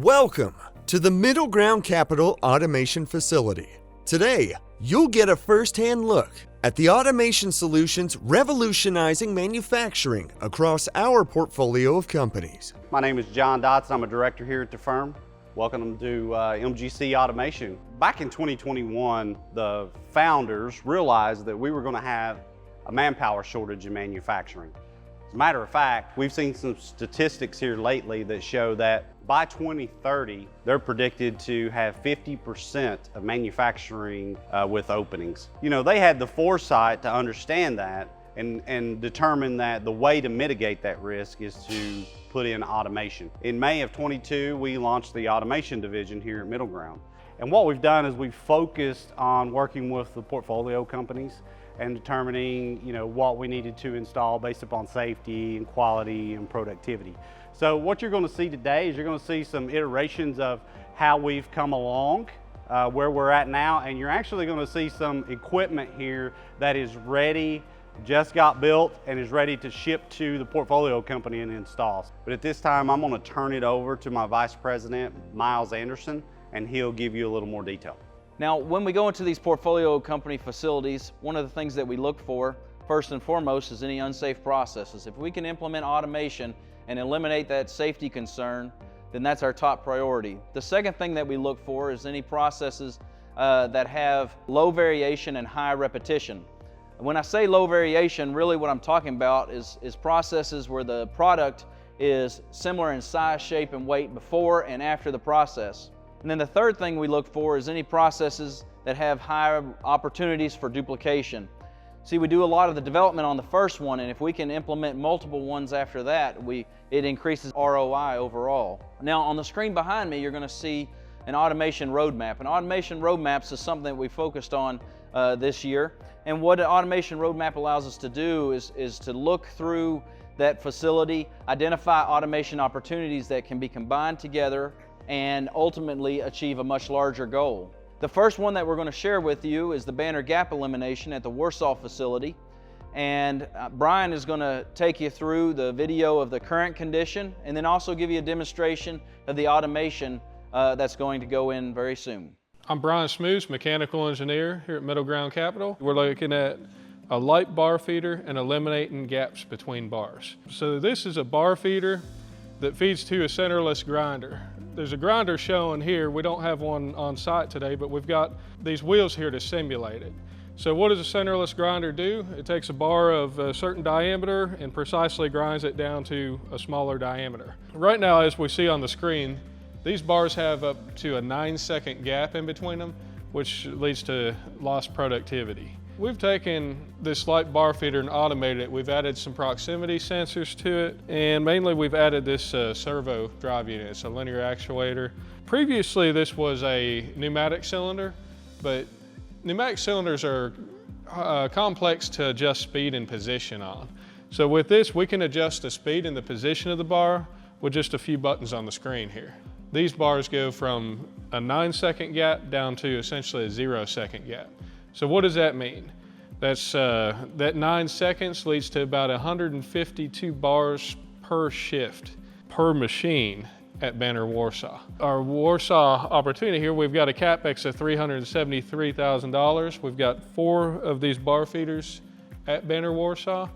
Welcome to the MiddleGround Capital Automation Facility. Today, you'll get a first-hand look at the automation solutions revolutionizing manufacturing across our portfolio of companies. My name is John Dotson. I'm a director here at the firm. Welcome to MGC Automation. Back in 2021, the founders realized that we were going to have a manpower shortage in manufacturing. As a matter of fact, we've seen some statistics here lately that show that by 2030, they're predicted to have 50% of manufacturing with openings. You know, they had the foresight to understand that and determine that the way to mitigate that risk is to put in automation. In May of 22, we launched the automation division here at MiddleGround. And what we've done is we've focused on working with the portfolio companies and determining, what we needed to install based upon safety and quality and productivity. So what you're going to see today is you're going to see some iterations of how we've come along, where we're at now, and you're actually going to see some equipment here that is ready, just got built, and is ready to ship to the portfolio company and install. But at this time, I'm going to turn it over to my Vice President, Miles Anderson, and he'll give you a little more detail. Now, when we go into these portfolio company facilities, one of the things that we look for, first and foremost, is any unsafe processes. If we can implement automation and eliminate that safety concern, then that's our top priority. The second thing that we look for is any processes that have low variation and high repetition. When I say low variation, really what I'm talking about is processes where the product is similar in size, shape, and weight before and after the process. And then the third thing we look for is any processes that have higher opportunities for duplication. See, we do a lot of the development on the first one, and if we can implement multiple ones after that, it increases ROI overall. Now, on the screen behind me, you're going to see an automation roadmap. And automation roadmaps is something that we focused on this year. And what an automation roadmap allows us to do is to look through that facility, identify automation opportunities that can be combined together and ultimately achieve a much larger goal. The first one that we're going to share with you is the banner gap elimination at the Warsaw facility. And Brian is going to take you through the video of the current condition and then also give you a demonstration of the automation that's going to go in very soon. I'm Brian Smooz, mechanical engineer here at MiddleGround Capital. We're looking at a light bar feeder and eliminating gaps between bars. So this is a bar feeder that feeds to a centerless grinder. There's a grinder shown here. We don't have one on site today, but we've got these wheels here to simulate it. So what does a centerless grinder do? It takes a bar of a certain diameter and precisely grinds it down to a smaller diameter. Right now, as we see on the screen, these bars have up to a 9-second gap in between them, which leads to lost productivity. We've taken this light bar feeder and automated it. We've added some proximity sensors to it, and mainly we've added this servo drive unit. It's a linear actuator. Previously, this was a pneumatic cylinder, but pneumatic cylinders are complex to adjust speed and position on. So with this, we can adjust the speed and the position of the bar with just a few buttons on the screen here. These bars go from a 9-second gap down to essentially a 0-second gap. So what does that mean? That 9 seconds leads to about 152 bars per shift per machine at Banner Warsaw. Our Warsaw opportunity here, we've got a CapEx of $373,000. We've got 4 of these bar feeders at Banner Warsaw,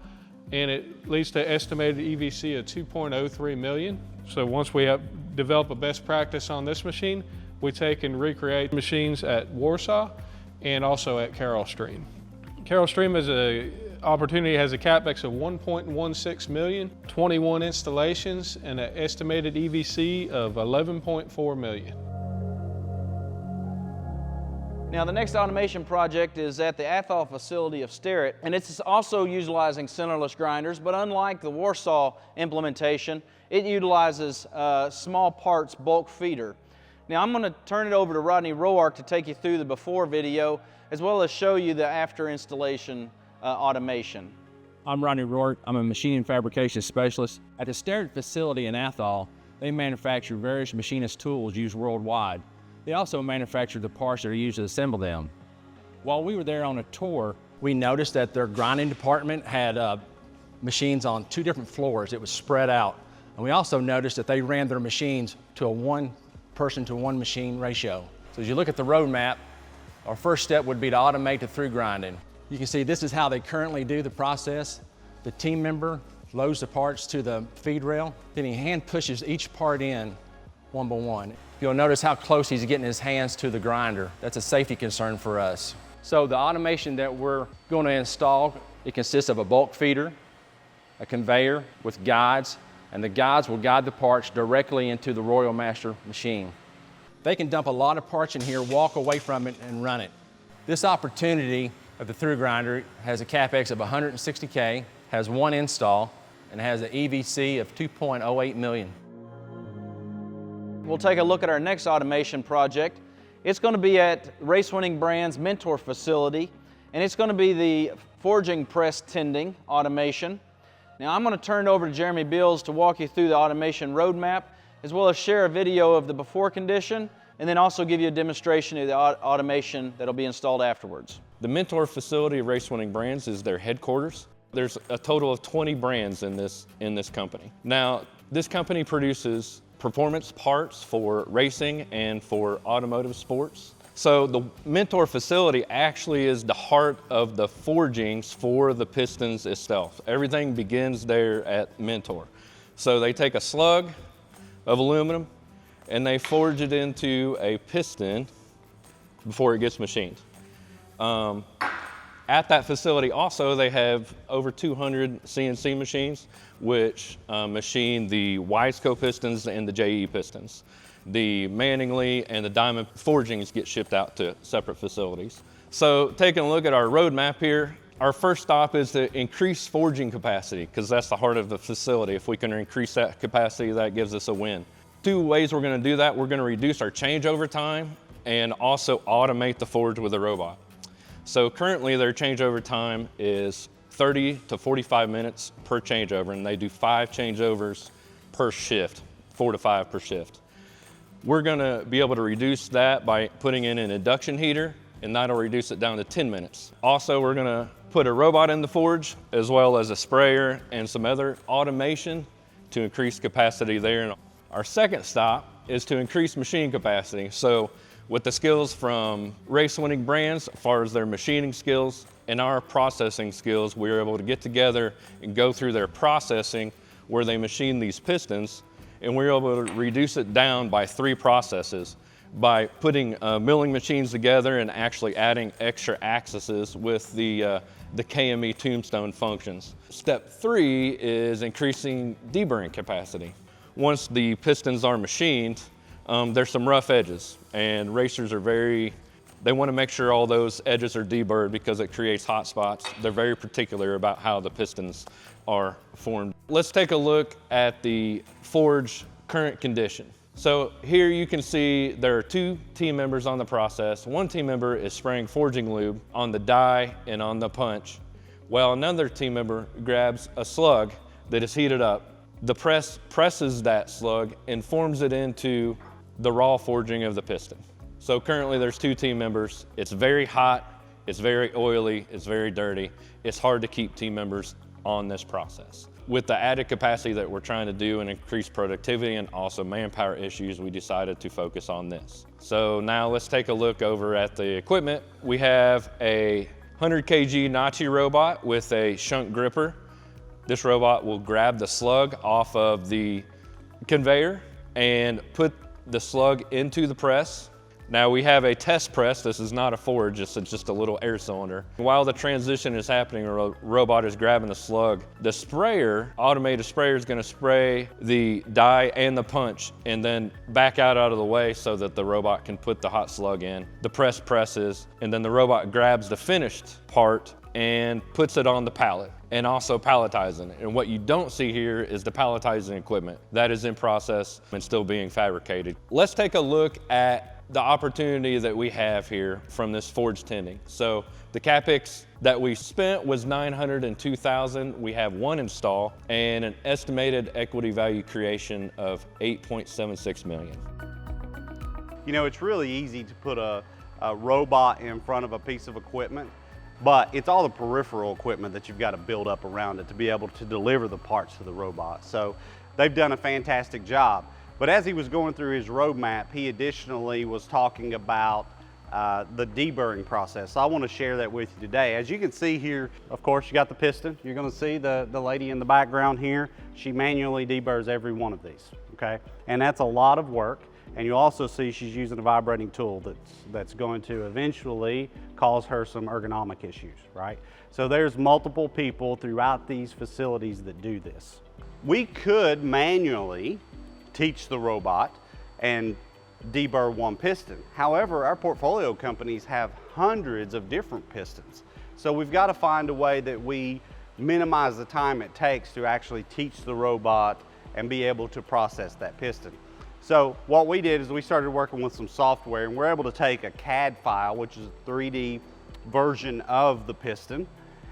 and it leads to estimated EVC of $2.03 million. So once we develop a best practice on this machine, we take and recreate machines at Warsaw and also at Carroll Stream. Carroll Stream has a CapEx of $1.16 million, 21 installations, and an estimated EVC of $11.4 million. Now, the next automation project is at the Athol facility of Sterrett, and it's also utilizing centerless grinders, but unlike the Warsaw implementation, it utilizes small parts bulk feeder. Now, I'm going to turn it over to Rodney Roark to take you through the before video, as well as show you the after installation automation. I'm Rodney Roark. I'm a machining fabrication specialist. At the Sterrett facility in Athol, they manufacture various machinist tools used worldwide. They also manufacture the parts that are used to assemble them. While we were there on a tour, we noticed that their grinding department had machines on 2 different floors. It was spread out. And we also noticed that they ran their machines to a 1 person to one machine ratio. So as you look at the roadmap, our first step would be to automate the through grinding. You can see this is how they currently do the process. The team member loads the parts to the feed rail, then he hand pushes each part in one by one. You'll notice how close he's getting his hands to the grinder. That's a safety concern for us. So the automation that we're going to install, it consists of a bulk feeder, a conveyor with guides, and the guides will guide the parts directly into the Royal Master machine. They can dump a lot of parts in here, walk away from it, and run it. This opportunity of the through grinder has a CapEx of $160K, has one install, and has an EVC of 2.08 million. We'll take a look at our next automation project. It's going to be at Race Winning Brands Mentor facility, and it's going to be the forging press tending automation. Now I'm going to turn it over to Jeremy Beals to walk you through the automation roadmap, as well as share a video of the before condition, and then also give you a demonstration of the automation that'll be installed afterwards. The Mentor facility of Race Winning Brands is their headquarters. There's a total of 20 brands in this company. Now, this company produces performance parts for racing and for automotive sports. So the Mentor facility actually is the heart of the forgings for the pistons itself. Everything begins there at Mentor. So they take a slug of aluminum and they forge it into a piston before it gets machined. At that facility also, they have over 200 CNC machines, which machine the Wiseco pistons and the JE pistons. The Manningly and the Diamond forgings get shipped out to separate facilities. So taking a look at our roadmap here, our first stop is to increase forging capacity, because that's the heart of the facility. If we can increase that capacity, that gives us a win. Two ways we're going to do that. We're going to reduce our changeover time and also automate the forge with a robot. So currently their changeover time is 30 to 45 minutes per changeover, and they do 5 changeovers per shift, 4 to 5 per shift. We're gonna be able to reduce that by putting in an induction heater, and that'll reduce it down to 10 minutes. Also, we're gonna put a robot in the forge, as well as a sprayer and some other automation to increase capacity there. And our second stop is to increase machine capacity. So with the skills from Race Winning Brands, as far as their machining skills and our processing skills, we were able to get together and go through their processing where they machine these pistons, and we were able to reduce it down by 3 processes by putting milling machines together and actually adding extra axes with the KME tombstone functions. Step 3 is increasing deburring capacity. Once the pistons are machined, there's some rough edges, and racers are they want to make sure all those edges are deburred because it creates hot spots. They're very particular about how the pistons are formed. Let's take a look at the forge current condition. So here you can see there are 2 team members on the process. One team member is spraying forging lube on the die and on the punch, while another team member grabs a slug that is heated up. The press presses that slug and forms it into the raw forging of the piston. So currently there's 2 team members. It's very hot, it's very oily, it's very dirty. It's hard to keep team members on this process. With the added capacity that we're trying to do and increase productivity and also manpower issues, we decided to focus on this. So now let's take a look over at the equipment. We have a 100 kg Nachi robot with a shunt gripper. This robot will grab the slug off of the conveyor and put the slug into the press. Now we have a test press. This is not a forge, it's just a little air cylinder. While the transition is happening, a robot is grabbing the slug. The sprayer, automated sprayer, is gonna spray the die and the punch and then back out of the way so that the robot can put the hot slug in. The press presses, and then the robot grabs the finished part and puts it on the pallet, and also palletizing it. And what you don't see here is the palletizing equipment. That is in process and still being fabricated. Let's take a look at the opportunity that we have here from this forge tending. So the CapEx that we spent was $902,000. We have 1 install and an estimated equity value creation of $8.76 million. You know, it's really easy to put a robot in front of a piece of equipment, but it's all the peripheral equipment that you've got to build up around it to be able to deliver the parts to the robot. So they've done a fantastic job. But as he was going through his roadmap, he additionally was talking about the deburring process. So I want to share that with you today. As you can see here, of course, you got the piston. You're going to see the lady in the background here. She manually deburrs every one of these, okay? And that's a lot of work. And you also see she's using a vibrating tool that's going to eventually cause her some ergonomic issues, right? So there's multiple people throughout these facilities that do this. We could manually teach the robot and deburr one piston. However, our portfolio companies have hundreds of different pistons. So we've got to find a way that we minimize the time it takes to actually teach the robot and be able to process that piston. So what we did is we started working with some software, and we're able to take a CAD file, which is a 3D version of the piston,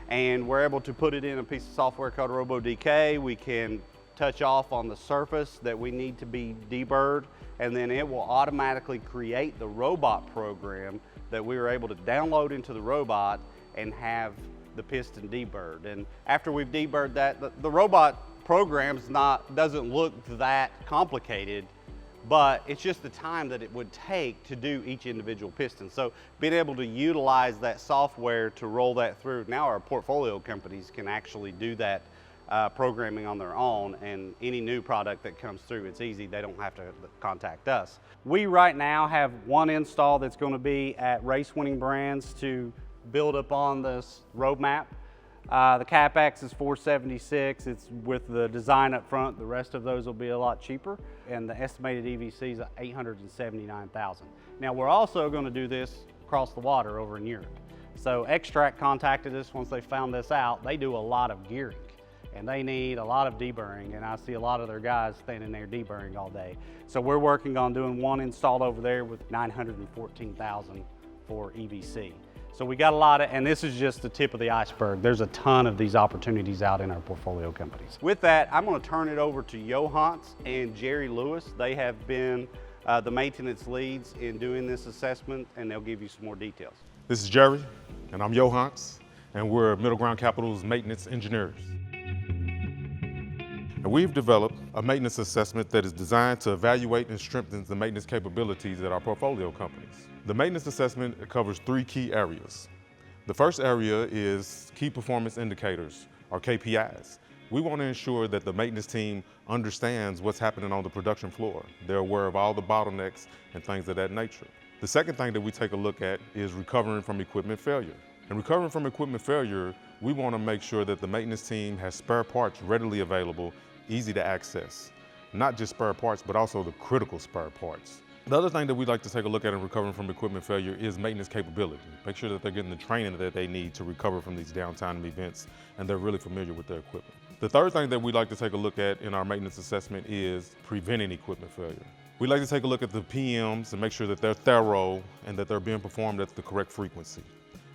and we're able to put it in a piece of software called RoboDK. We can touch off on the surface that we need to be deburred, and then it will automatically create the robot program that we were able to download into the robot and have the piston deburred. And after we've deburred that, the robot program's doesn't look that complicated, but it's just the time that it would take to do each individual piston. So being able to utilize that software to roll that through, now our portfolio companies can actually do that programming on their own, and any new product that comes through, it's easy. They don't have to contact us. We right now have one install that's going to be at race-winning brands to build up on this roadmap. The CapEx is $476. It's with the design up front. The rest of those will be a lot cheaper, and the estimated EVC is $879,000. Now we're also going to do this across the water over in Europe. So Extract contacted us once they found this out. They do a lot of gearing, and they need a lot of deburring, and I see a lot of their guys standing there deburring all day. So we're working on doing one installed over there with $914,000 for EVC. So we got a lot of, and this is just the tip of the iceberg. There's a ton of these opportunities out in our portfolio companies. With that, I'm going to turn it over to Johans and Jerry Lewis. They have been the maintenance leads in doing this assessment, and they'll give you some more details. This is Jerry, and I'm Johans, and we're MiddleGround Capital's maintenance engineers. And we've developed a maintenance assessment that is designed to evaluate and strengthen the maintenance capabilities at our portfolio companies. The maintenance assessment covers 3 key areas. The first area is key performance indicators, or KPIs. We want to ensure that the maintenance team understands what's happening on the production floor. They're aware of all the bottlenecks and things of that nature. The second thing that we take a look at is recovering from equipment failure. And recovering from equipment failure, we want to make sure that the maintenance team has spare parts readily available, easy to access. Not just spare parts, but also the critical spare parts. The other thing that we'd like to take a look at in recovering from equipment failure is maintenance capability. Make sure that they're getting the training that they need to recover from these downtime events, and they're really familiar with their equipment. The third thing that we'd like to take a look at in our maintenance assessment is preventing equipment failure. We'd like to take a look at the PMs and make sure that they're thorough and that they're being performed at the correct frequency.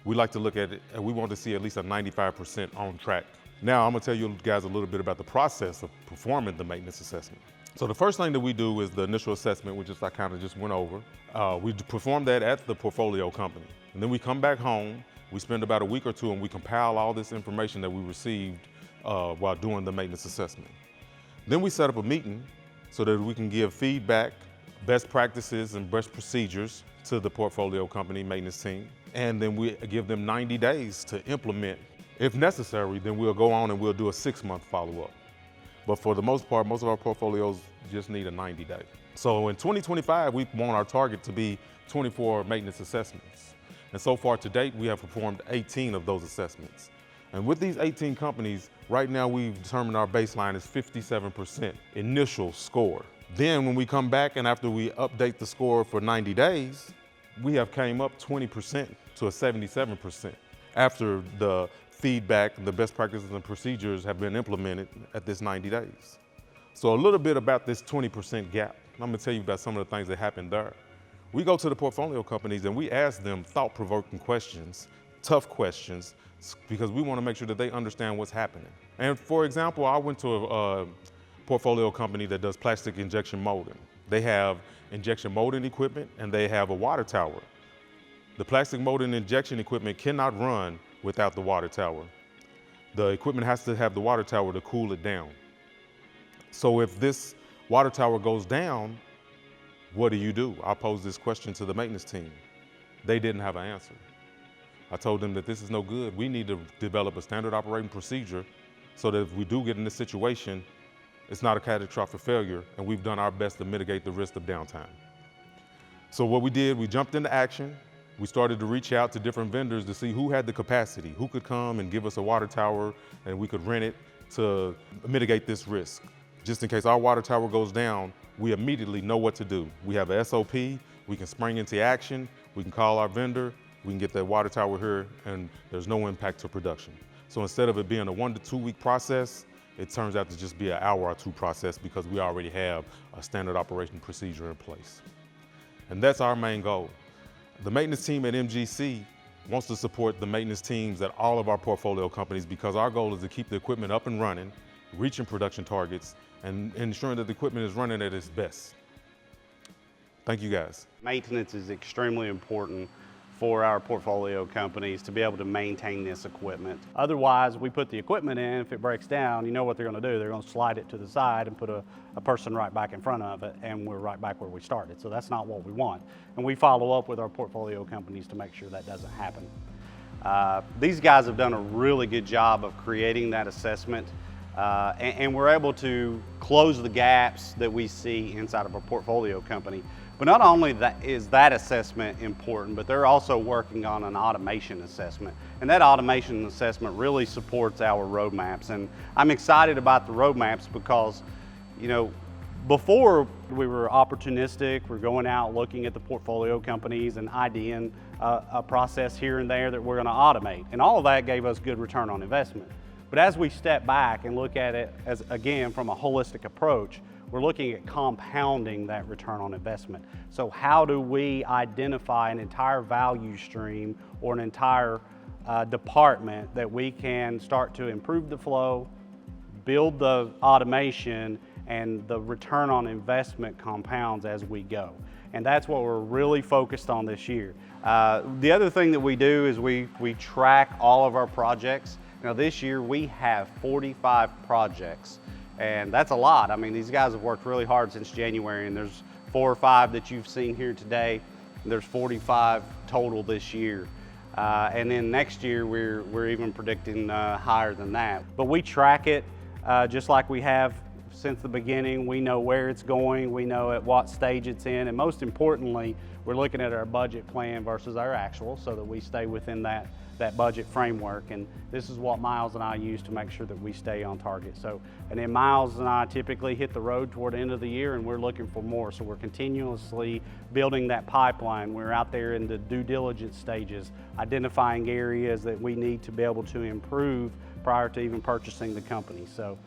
We like to look at it, and we want to see at least a 95% on track. Now I'm gonna tell you guys a little bit about the process of performing the maintenance assessment. So the first thing that we do is the initial assessment, which is I kind of just went over. We perform that at the portfolio company. And then we come back home, we spend about a week or two, and we compile all this information that we received while doing the maintenance assessment. Then we set up a meeting so that we can give feedback, best practices and best procedures to the portfolio company maintenance team. And then we give them 90 days to implement. If necessary, then we'll go on and we'll do a 6-month follow-up. But for the most part, most of our portfolios just need a 90-day. So in 2025, we want our target to be 24 maintenance assessments. And so far to date, we have performed 18 of those assessments. And with these 18 companies, right now we've determined our baseline is 57% initial score. Then when we come back and after we update the score for 90 days, we have came up 20% to a 77% after the feedback, the best practices and procedures have been implemented at this 90 days. So a little bit about this 20% gap. I'm gonna tell you about some of the things that happened there. We go to the portfolio companies and we ask them thought-provoking questions, tough questions, because we wanna make sure that they understand what's happening. And for example, I went to a portfolio company that does plastic injection molding. They have injection molding equipment and they have a water tower. The plastic molding injection equipment cannot run without the water tower. The equipment has to have the water tower to cool it down. So if this water tower goes down, what do? I posed this question to the maintenance team. They didn't have an answer. I told them that this is no good. We need to develop a standard operating procedure so that if we do get in this situation, it's not a catastrophic failure, and we've done our best to mitigate the risk of downtime. So what we did, we jumped into action. We started to reach out to different vendors to see who had the capacity, who could come and give us a water tower, and we could rent it to mitigate this risk. Just in case our water tower goes down, we immediately know what to do. We have a SOP, we can spring into action, we can call our vendor, we can get that water tower here, and there's no impact to production. So instead of it being a 1 to 2 week process, it turns out to just be an hour or two process because we already have a standard operation procedure in place. And that's our main goal. The maintenance team at MGC wants to support the maintenance teams at all of our portfolio companies because our goal is to keep the equipment up and running, reaching production targets, and ensuring that the equipment is running at its best. Thank you guys. Maintenance is extremely important for our portfolio companies to be able to maintain this equipment. Otherwise, we put the equipment in, if it breaks down, you know what they're gonna do. They're gonna slide it to the side and put a person right back in front of it, and we're right back where we started. So that's not what we want. And we follow up with our portfolio companies to make sure that doesn't happen. These guys have done a really good job of creating that assessment, and we're able to close the gaps that we see inside of a portfolio company. But not only is that assessment important, but they're also working on an automation assessment. And that automation assessment really supports our roadmaps. And I'm excited about the roadmaps because, you know, before we were opportunistic, we're going out looking at the portfolio companies and IDing a process here and there that we're gonna automate. And all of that gave us good return on investment. But as we step back and look at it as, again, from a holistic approach, we're looking at compounding that return on investment. So how do we identify an entire value stream or an entire department that we can start to improve the flow, build the automation, and the return on investment compounds as we go. And that's what we're really focused on this year. The other thing that we do is we track all of our projects. Now this year we have 45 projects, and that's a lot. I mean, these guys have worked really hard since January, and there's 4 or 5 that you've seen here today. And there's 45 total this year. And then next year we're even predicting higher than that. But we track it just like we have since the beginning. We know where it's going, we know at what stage it's in, and most importantly, we're looking at our budget plan versus our actual so that we stay within that budget framework. And this is what Miles and I use to make sure that we stay on target. So, and then Miles and I typically hit the road toward the end of the year and we're looking for more. So we're continuously building that pipeline. We're out there in the due diligence stages, identifying areas that we need to be able to improve prior to even purchasing the company. So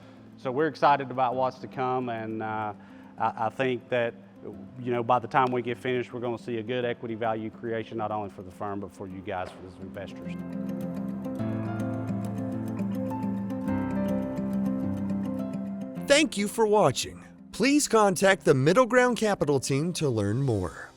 we're excited about what's to come, and I think that, you know, by the time we get finished, we're going to see a good equity value creation, not only for the firm, but for you guys as investors. Thank you for watching. Please contact the MiddleGround Capital team to learn more.